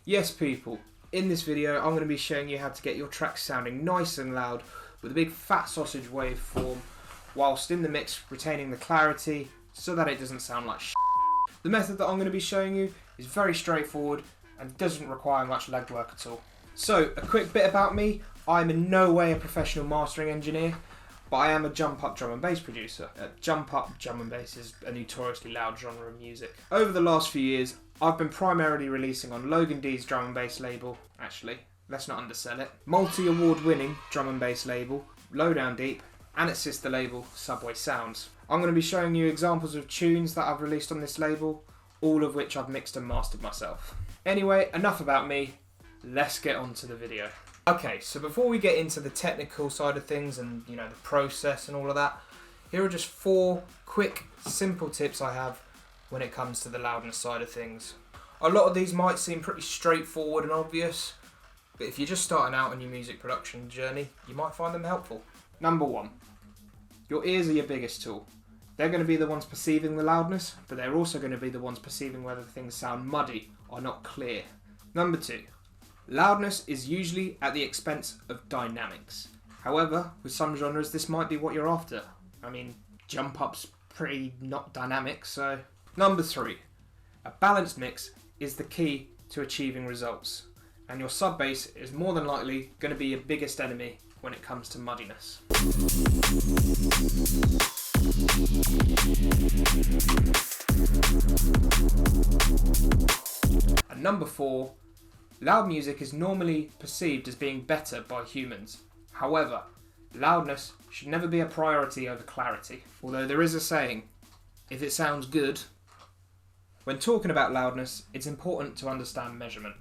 Yes people, in this video I'm going to be showing you how to get your tracks sounding nice and loud with a big fat sausage waveform whilst in the mix retaining the clarity so that it doesn't sound like shit. The method that I'm going to be showing you is very straightforward and doesn't require much legwork at all. So a quick bit about me, I'm in no way a professional mastering engineer, but I am a jump up drum and bass producer. Jump up drum and bass is a notoriously loud genre of music. Over the last few years I've been primarily releasing on Logan D's drum and bass label, actually, let's not undersell it, multi-award winning drum and bass label, Low Down Deep, and its sister label, Subway Sounds. I'm going to be showing you examples of tunes that I've released on this label, all of which I've mixed and mastered myself. Anyway, enough about me, let's get on to the video. Okay, so before we get into the technical side of things and the process and all of that, here are just 4 quick, simple tips I have when it comes to the loudness side of things. A lot of these might seem pretty straightforward and obvious, but if you're just starting out on your music production journey, you might find them helpful. Number 1, your ears are your biggest tool. They're going to be the ones perceiving the loudness, but they're also going to be the ones perceiving whether things sound muddy or not clear. Number 2, loudness is usually at the expense of dynamics. However, with some genres this might be what you're after. I mean, jump up's pretty not dynamic, so... Number 3, a balanced mix is the key to achieving results, and your sub bass is more than likely going to be your biggest enemy when it comes to muddiness. And number 4, loud music is normally perceived as being better by humans. However, loudness should never be a priority over clarity, although there is a saying, if it sounds good. When talking about loudness, it's important to understand measurement,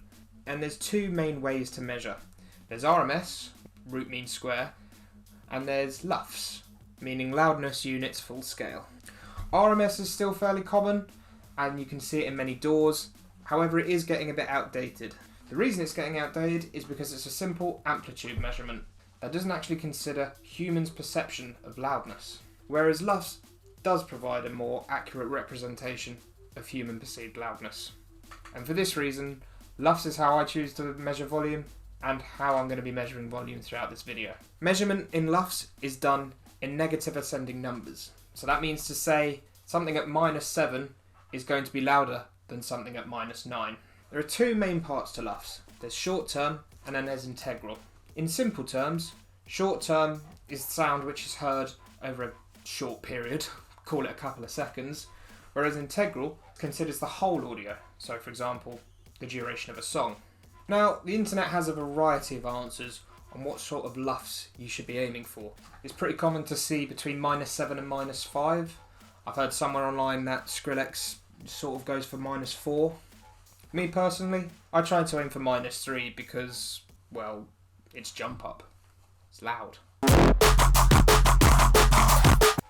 and there's 2 main ways to measure. There's RMS, root mean square, and there's LUFS, meaning loudness units full scale. RMS is still fairly common, and you can see it in many DAWs, however it is getting a bit outdated. The reason it's getting outdated is because it's a simple amplitude measurement that doesn't actually consider humans' perception of loudness, whereas LUFS does provide a more accurate representation of human perceived loudness. And for this reason, LUFS is how I choose to measure volume and how I'm going to be measuring volume throughout this video. Measurement in LUFS is done in negative ascending numbers. So that means to say something at -7 is going to be louder than something at -9. There are 2 main parts to LUFS. There's short term and then there's integral. In simple terms, short term is sound which is heard over a short period, call it a couple of seconds, whereas integral considers the whole audio, so for example, the duration of a song. Now, the internet has a variety of answers on what sort of LUFS you should be aiming for. It's pretty common to see between -7 and -5. I've heard somewhere online that Skrillex sort of goes for -4. Me personally, I try to aim for -3 because, well, it's jump up. It's loud.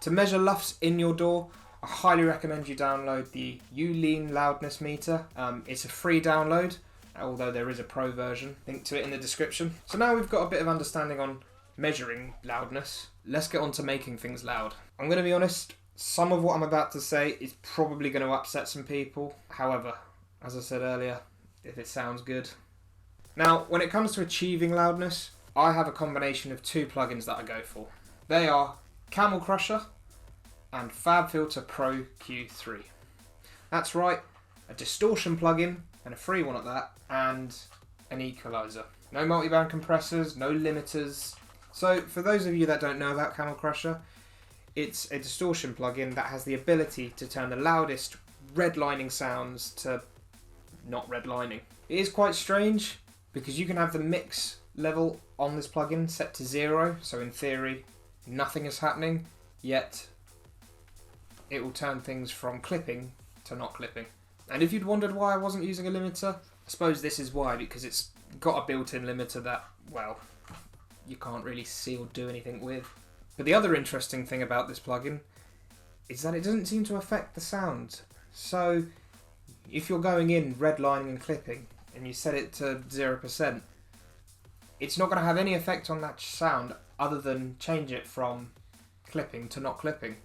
To measure LUFS in your DAW, I highly recommend you download the Ulean loudness meter. It's a free download, although there is a pro version. Link to it in the description. So now we've got a bit of understanding on measuring loudness. Let's get on to making things loud. I'm going to be honest, some of what I'm about to say is probably going to upset some people. However, as I said earlier, if it sounds good. Now, when it comes to achieving loudness, I have a combination of 2 plugins that I go for. They are Camel and FabFilter Pro Q3. That's right, a distortion plugin, and a free one at that, and an equalizer. No multiband compressors, no limiters. So for those of you that don't know about Camel, it's a distortion plugin that has the ability to turn the loudest redlining sounds to not redlining. It is quite strange because you can have the mix level on this plugin set to 0, so in theory nothing is happening, yet it will turn things from clipping to not clipping. And if you'd wondered why I wasn't using a limiter, I suppose this is why, because it's got a built-in limiter that, well, you can't really see or do anything with. But the other interesting thing about this plugin is that it doesn't seem to affect the sound. So if you're going in redlining and clipping and you set it to 0%, it's not going to have any effect on that sound other than change it from clipping to not clipping.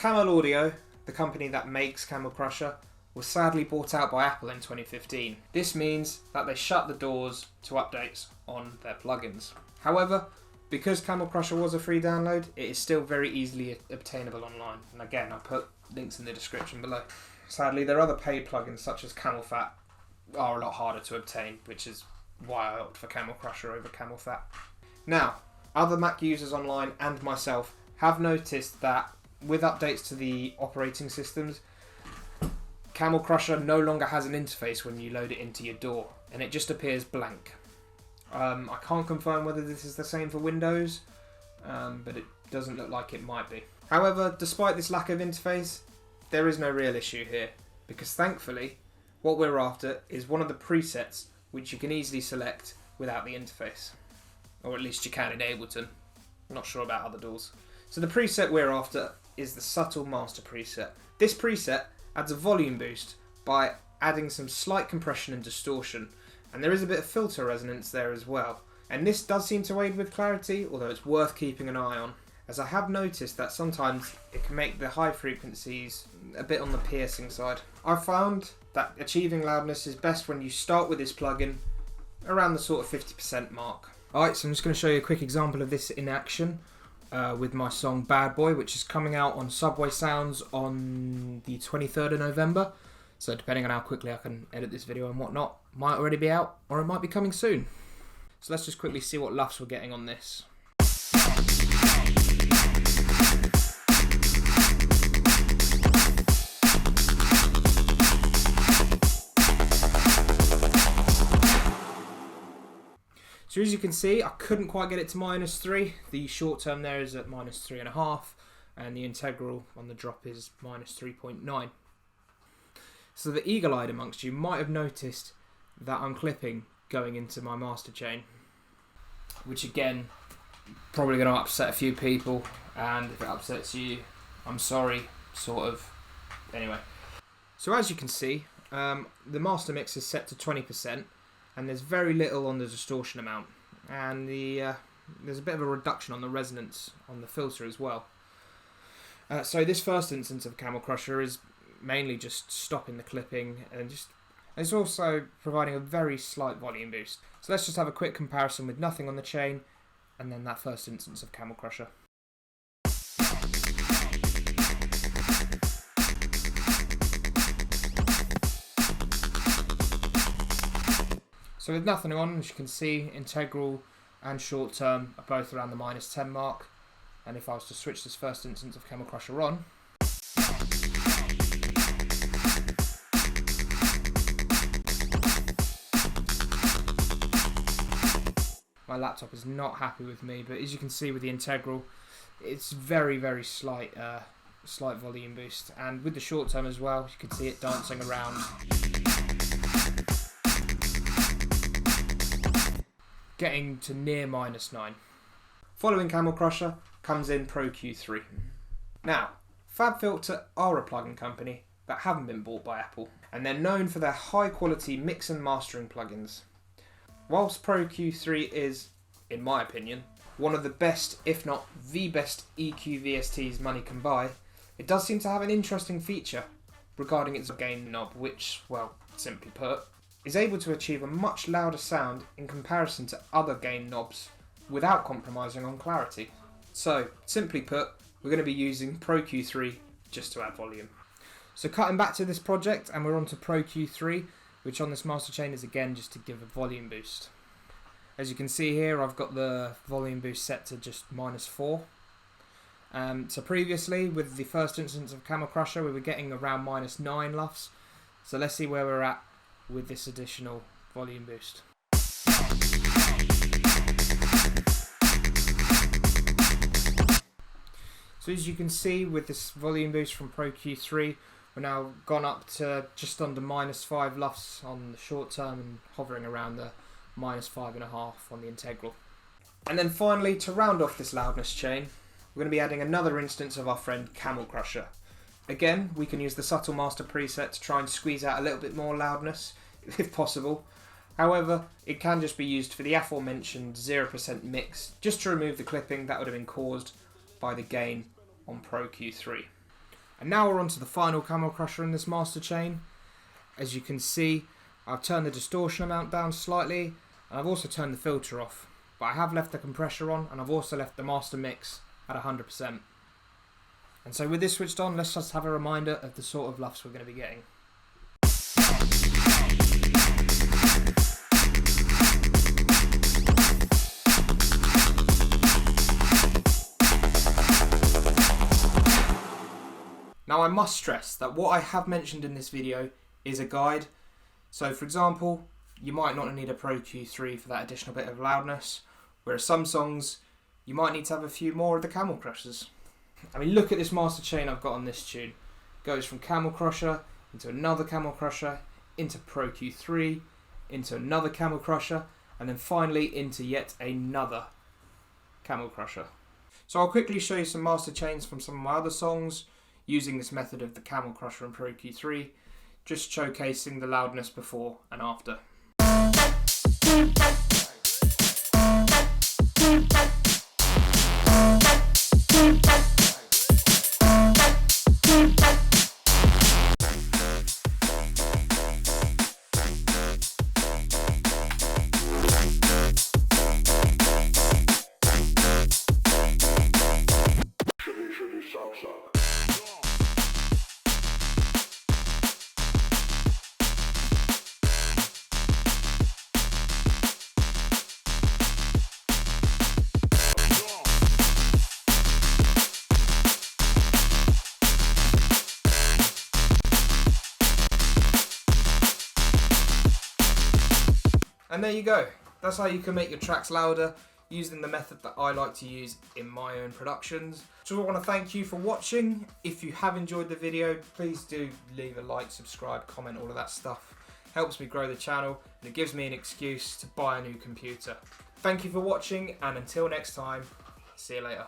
Camel Audio, the company that makes Camel Crusher, was sadly bought out by Apple in 2015. This means that they shut the doors to updates on their plugins. However, because Camel Crusher was a free download, it is still very easily obtainable online. And again, I'll put links in the description below. Sadly, their other paid plugins, such as Camel Fat, are a lot harder to obtain, which is why I opt for Camel Crusher over Camel Fat. Now, other Mac users online and myself have noticed that with updates to the operating systems, Camel Crusher no longer has an interface when you load it into your DAW, and it just appears blank. I can't confirm whether this is the same for Windows, but it doesn't look like it might be. However, despite this lack of interface, there is no real issue here, because thankfully, what we're after is one of the presets which you can easily select without the interface. Or at least you can in Ableton. I'm not sure about other DAWs. So the preset we're after is the Subtle Master preset. This preset adds a volume boost by adding some slight compression and distortion, and there is a bit of filter resonance there as well. And this does seem to aid with clarity, although it's worth keeping an eye on, as I have noticed that sometimes it can make the high frequencies a bit on the piercing side. I've found that achieving loudness is best when you start with this plugin around the sort of 50% mark. Alright, so I'm just going to show you a quick example of this in action. With my song Bad Boy, which is coming out on Subway Sounds on the 23rd of November. So depending on how quickly I can edit this video and whatnot, might already be out or it might be coming soon. So let's just quickly see what LUFS we're getting on this. So as you can see, I couldn't quite get it to -3. The short term there is at -3.5, and the integral on the drop is -3.9. So the eagle-eyed amongst you might have noticed that I'm clipping going into my master chain, which again, probably going to upset a few people, and if it upsets you, I'm sorry, sort of. Anyway, so as you can see, the master mix is set to 20%. And there's very little on the distortion amount, and there's a bit of a reduction on the resonance on the filter as well. So this first instance of Camel Crusher is mainly just stopping the clipping, and it's also providing a very slight volume boost. So let's just have a quick comparison with nothing on the chain, and then that first instance of Camel Crusher. So with nothing on, as you can see, integral and short term are both around the -10 mark. And if I was to switch this first instance of Camel Crusher on, my laptop is not happy with me, but as you can see with the integral, it's very, very slight volume boost. And with the short term as well, you can see it dancing around, getting to near -9. Following Camel Crusher comes in Pro Q3. Now, FabFilter are a plugin company that haven't been bought by Apple, and they're known for their high quality mix and mastering plugins. Whilst Pro Q3 is, in my opinion, one of the best, if not the best EQ VSTs money can buy, it does seem to have an interesting feature regarding its gain knob, which, well, simply put, is able to achieve a much louder sound in comparison to other gain knobs without compromising on clarity. So, simply put, we're going to be using Pro Q3 just to add volume. So cutting back to this project, and we're on to Pro Q3, which on this master chain is again just to give a volume boost. As you can see here, I've got the volume boost set to just -4. So previously, with the first instance of Camel Crusher, we were getting around -9 LUFS. So let's see where we're at with this additional volume boost. So as you can see with this volume boost from Pro Q3, we're now gone up to just under -5 LUFS on the short term and hovering around the -5.5 on the integral. And then finally, to round off this loudness chain, we're going to be adding another instance of our friend Camel Crusher. Again, we can use the Subtle Master preset to try and squeeze out a little bit more loudness, if possible. However, it can just be used for the aforementioned 0% mix, just to remove the clipping that would have been caused by the gain on Pro Q3. And now we're on to the final Camel crusher in this master chain. As you can see, I've turned the distortion amount down slightly, and I've also turned the filter off. But I have left the compressor on, and I've also left the master mix at 100%. And so with this switched on, let's just have a reminder of the sort of luffs we're going to be getting. Now I must stress that what I have mentioned in this video is a guide. So for example, you might not need a Pro Q3 for that additional bit of loudness, whereas some songs you might need to have a few more of the Camel crushers. I mean, look at this master chain I've got on this tune. It goes from Camel crusher into another Camel crusher, into Pro Q3, into another Camel crusher, and then finally into yet another Camel crusher. So I'll quickly show you some master chains from some of my other songs using this method of the Camel crusher and Pro Q3, just showcasing the loudness before and after. And there you go. That's how you can make your tracks louder using the method that I like to use in my own productions. So I want to thank you for watching. If you have enjoyed the video, please do leave a like, subscribe, comment, all of that stuff. Helps me grow the channel and it gives me an excuse to buy a new computer. Thank you for watching, and until next time, see you later.